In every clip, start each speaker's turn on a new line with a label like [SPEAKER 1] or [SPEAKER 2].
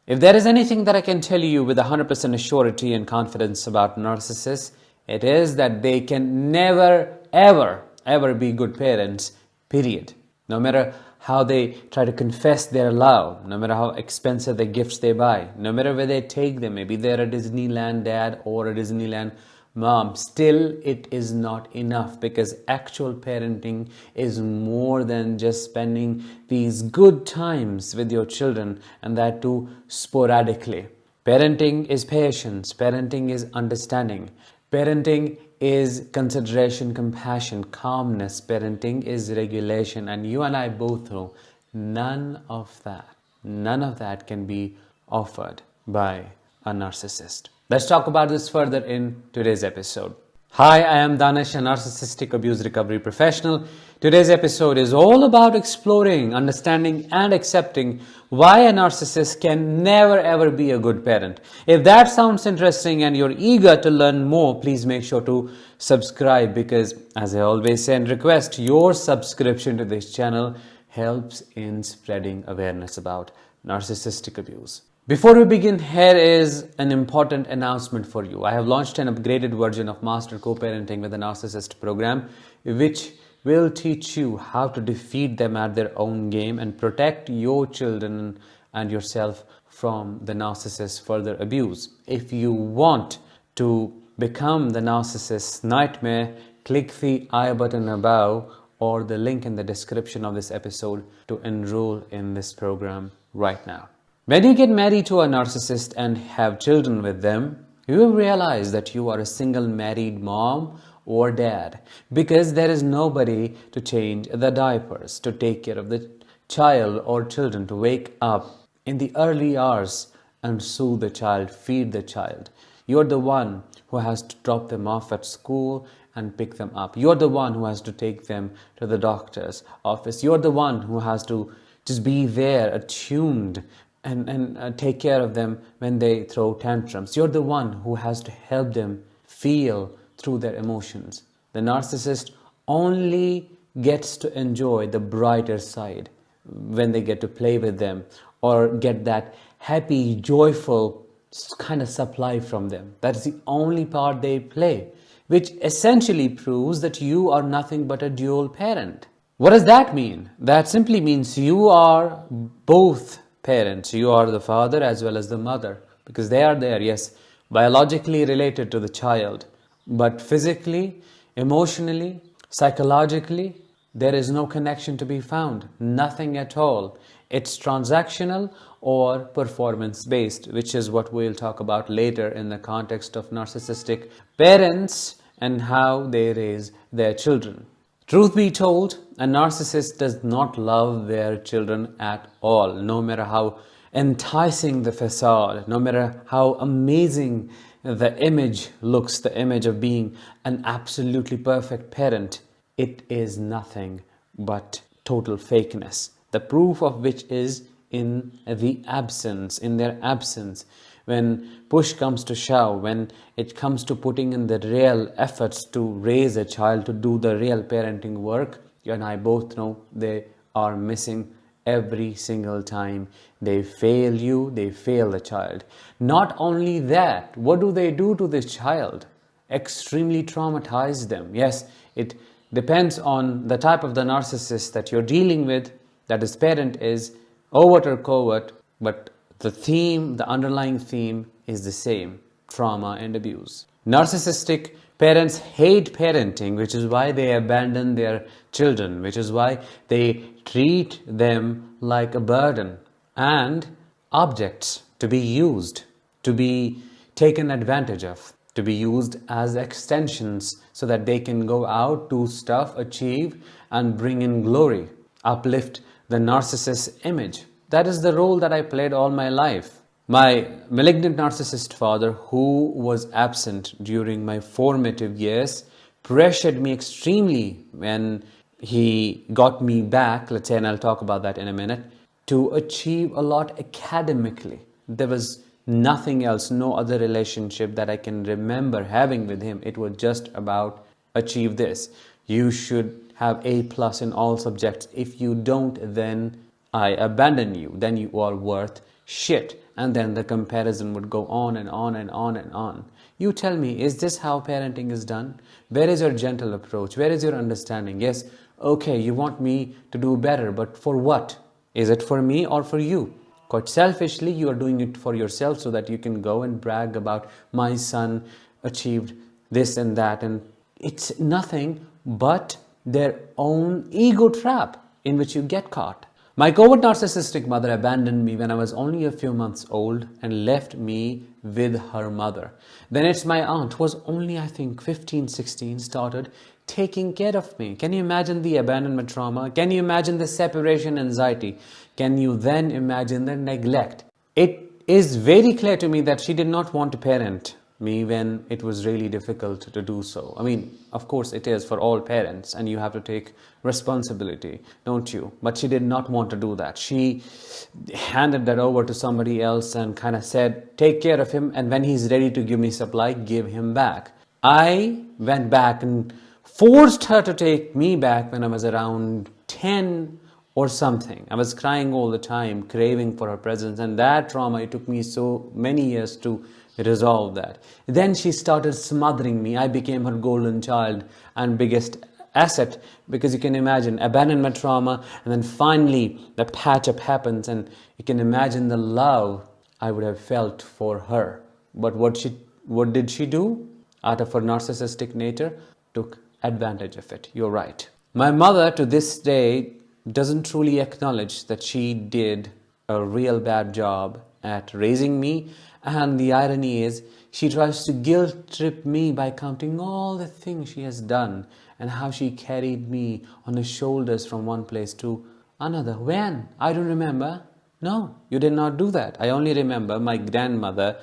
[SPEAKER 1] If there is anything that I can tell you with 100% surety and confidence about narcissists, it is that they can never, ever be good parents, period. No matter how they try to confess their love, no matter how expensive the gifts they buy, no matter where they take them, maybe they're a Disneyland dad or a Disneyland mom, still it is not enough, because actual parenting is more than just spending these good times with your children, and that too sporadically. Parenting is patience, parenting is understanding, parenting is consideration, compassion, calmness, parenting is regulation, and you and I both know none of that can be offered by a narcissist. Let's talk about this further in today's episode. Hi, I am Danish, a narcissistic abuse recovery professional. Today's episode is all about exploring, understanding, and accepting why a narcissist can never ever be a good parent. If that sounds interesting and you're eager to learn more, please make sure to subscribe, because as I always say and request, your subscription to this channel helps in spreading awareness about narcissistic abuse. Before we begin, here is an important announcement for you. I have launched an upgraded version of Master Co-Parenting with a Narcissist program, which will teach you how to defeat them at their own game and protect your children and yourself from the narcissist's further abuse. If you want to become the narcissist's nightmare, click the I button above or the link in the description of this episode to enroll in this program right now. When you get married to a narcissist and have children with them, you will realize that you are a single married mom or dad, because there is nobody to change the diapers, to take care of the child or children, to wake up in the early hours and soothe the child, feed the child. You're the one who has to drop them off at school and pick them up. You're the one who has to take them to the doctor's office. You're the one who has to just be there, attuned, and take care of them when they throw tantrums. You're the one who has to help them feel through their emotions. The narcissist only gets to enjoy the brighter side when they get to play with them or get that happy, joyful kind of supply from them. That's the only part they play, which essentially proves that you are nothing but a dual parent. What does that mean? That simply means you are both parents. You are the father as well as the mother, because they are there, yes, biologically related to the child, but physically, emotionally, psychologically, there is no connection to be found. Nothing at all. It's transactional or performance based, which is what we'll talk about later in the context of narcissistic parents and how they raise their children. Truth be told, a narcissist does not love their children at all, no matter how enticing the facade, no matter how amazing the image looks, the image of being an absolutely perfect parent. It is nothing but total fakeness, the proof of which is in their absence. When push comes to shove, when it comes to putting in the real efforts to raise a child, to do the real parenting work, you and I both know they are missing every single time. They fail you, they fail the child. Not only that, what do they do to this child? Extremely traumatize them. Yes, it depends on the type of the narcissist that you're dealing with, that his parent is overt or covert, but the theme, the underlying theme is the same: trauma and abuse. Narcissistic parents hate parenting, which is why they abandon their children, which is why they treat them like a burden and objects to be used, to be taken advantage of, to be used as extensions so that they can go out, do stuff, achieve, and bring in glory, uplift the narcissist's image. That is the role that I played all my life. My malignant narcissist father, who was absent during my formative years, pressured me extremely when he got me back, let's say, and I'll talk about that in a minute, to achieve a lot academically. There was nothing else, no other relationship that I can remember having with him. It was just about achieve this. You should have A+ in all subjects. If you don't, then I abandon you. Then you are worth shit. And then the comparison would go on and on and on and on. You tell me, is this how parenting is done? Where is your gentle approach? Where is your understanding? Yes, okay, you want me to do better, but for what? Is it for me or for you? Quite selfishly, you are doing it for yourself so that you can go and brag about my son achieved this and that. And it's nothing but their own ego trap in which you get caught. My covert narcissistic mother abandoned me when I was only a few months old and left me with her mother. Then it's my aunt, who was only I think 15, 16, started taking care of me. Can you imagine the abandonment trauma? Can you imagine the separation anxiety? Can you then imagine the neglect? It is very clear to me that she did not want to parent me when it was really difficult to do so. I mean, of course it is for all parents and you have to take responsibility, don't you? But she did not want to do that. She handed that over to somebody else and kind of said, take care of him, and when he's ready to give me supply, give him back. I went back and forced her to take me back when I was around 10 or something. I was crying all the time, craving for her presence, and that trauma, it took me so many years to resolve that. Then she started smothering me. I became her golden child and biggest asset, because you can imagine abandonment trauma, and then finally the patch up happens, and you can imagine the love I would have felt for her. But what did she do? Out of her narcissistic nature, took advantage of it. You're right. My mother to this day doesn't truly acknowledge that she did a real bad job at raising me, and the irony is she tries to guilt trip me by counting all the things she has done and how she carried me on her shoulders from one place to another. When? I don't remember. No, you did not do that. I only remember my grandmother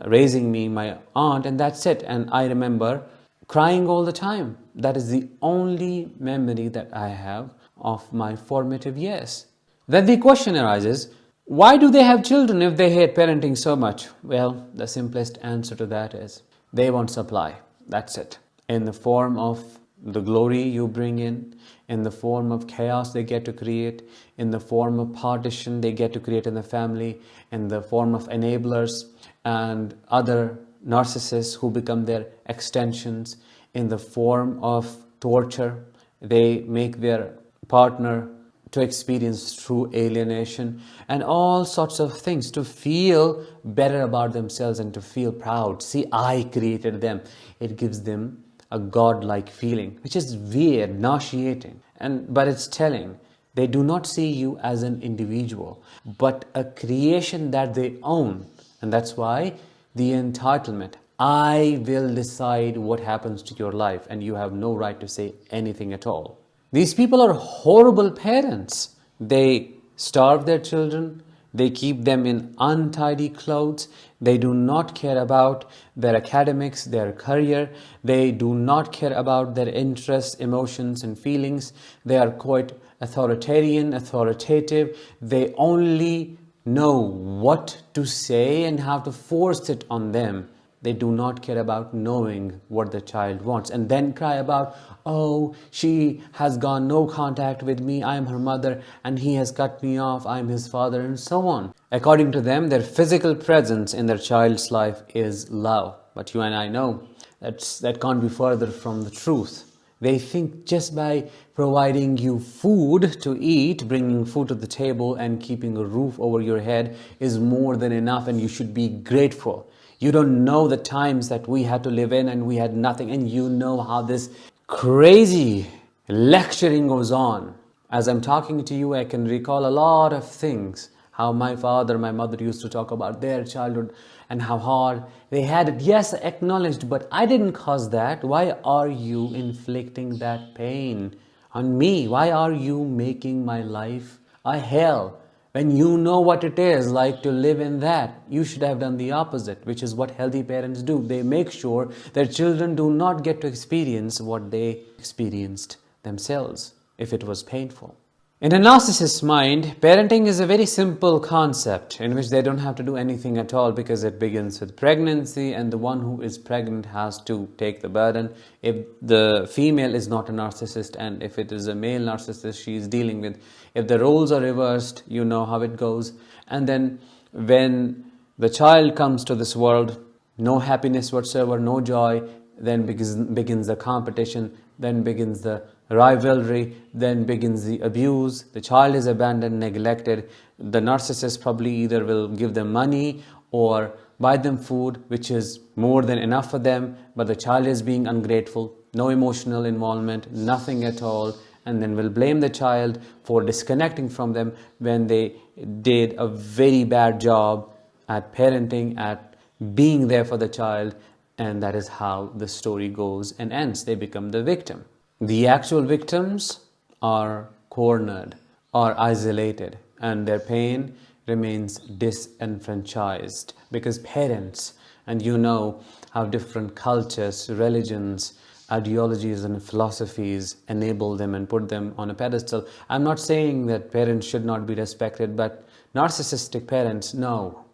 [SPEAKER 1] raising me, my aunt, and that's it. And I remember crying all the time. That is the only memory that I have of my formative years. Then the question arises, why do they have children if they hate parenting so much? Well, the simplest answer to that is they want supply. That's it. In the form of the glory you bring in the form of chaos they get to create, in the form of partition they get to create in the family, in the form of enablers and other narcissists who become their extensions, in the form of torture they make their partner to experience true alienation, and all sorts of things to feel better about themselves and to feel proud. See, I created them. It gives them a godlike feeling, which is weird, nauseating, but it's telling. They do not see you as an individual, but a creation that they own. And that's why the entitlement. I will decide what happens to your life, and you have no right to say anything at all. These people are horrible parents. They starve their children. They keep them in untidy clothes. They do not care about their academics, their career. They do not care about their interests, emotions, and feelings. They are quite authoritarian, authoritative. They only know what to say and how to force it on them. They do not care about knowing what the child wants, and then cry about, oh, she has gone no contact with me, I am her mother, and he has cut me off, I am his father, and so on. According to them, their physical presence in their child's life is love. But you and I know that can't be further from the truth. They think just by providing you food to eat, bringing food to the table, and keeping a roof over your head is more than enough, and you should be grateful. You don't know the times that we had to live in and we had nothing, and you know how this crazy lecturing goes on. As I'm talking to you, I can recall a lot of things. How my father, my mother used to talk about their childhood and how hard they had it. Yes, acknowledged, but I didn't cause that. Why are you inflicting that pain on me? Why are you making my life a hell? When you know what it is like to live in that, you should have done the opposite, which is what healthy parents do. They make sure their children do not get to experience what they experienced themselves, if it was painful. In a narcissist's mind, parenting is a very simple concept in which they don't have to do anything at all, because it begins with pregnancy, and the one who is pregnant has to take the burden. If the female is not a narcissist, and if it is a male narcissist she is dealing with, if the roles are reversed, you know how it goes. And then When the child comes to this world, no happiness whatsoever, no joy, then begins the competition, then begins the rivalry, then begins the abuse. The child is abandoned, neglected. The narcissist probably either will give them money or buy them food, which is more than enough for them, but the child is being ungrateful, no emotional involvement, nothing at all, and then will blame the child for disconnecting from them when they did a very bad job at parenting, at being there for the child, and that is how the story goes and ends. They become the victim. The actual victims are cornered or isolated, and their pain remains disenfranchised because parents, and you know, have different cultures, religions, ideologies and philosophies enable them and put them on a pedestal. I'm not saying that parents should not be respected, but narcissistic parents, no,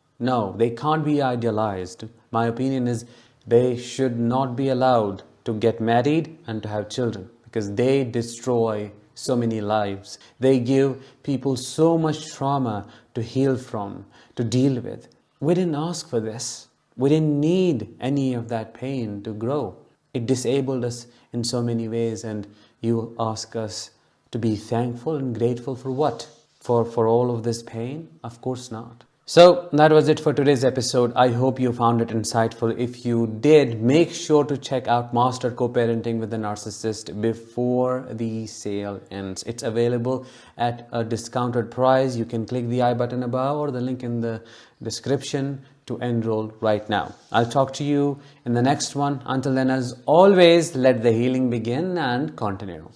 [SPEAKER 1] they can't be idealized. My opinion is they should not be allowed to get married and to have children because they destroy so many lives. They give people so much trauma to heal from, to deal with. We didn't ask for this. We didn't need any of that pain to grow. It disabled us in so many ways, and you ask us to be thankful and grateful for what? For all of this pain? Of course not. So that was it for today's episode. I hope you found it insightful. If you did, make sure to check out Master Co-Parenting with the Narcissist before the sale ends. It's available at a discounted price. You can click the I button above or the link in the description to enroll right now. I'll talk to you in the next one. Until then, as always, let the healing begin and continue.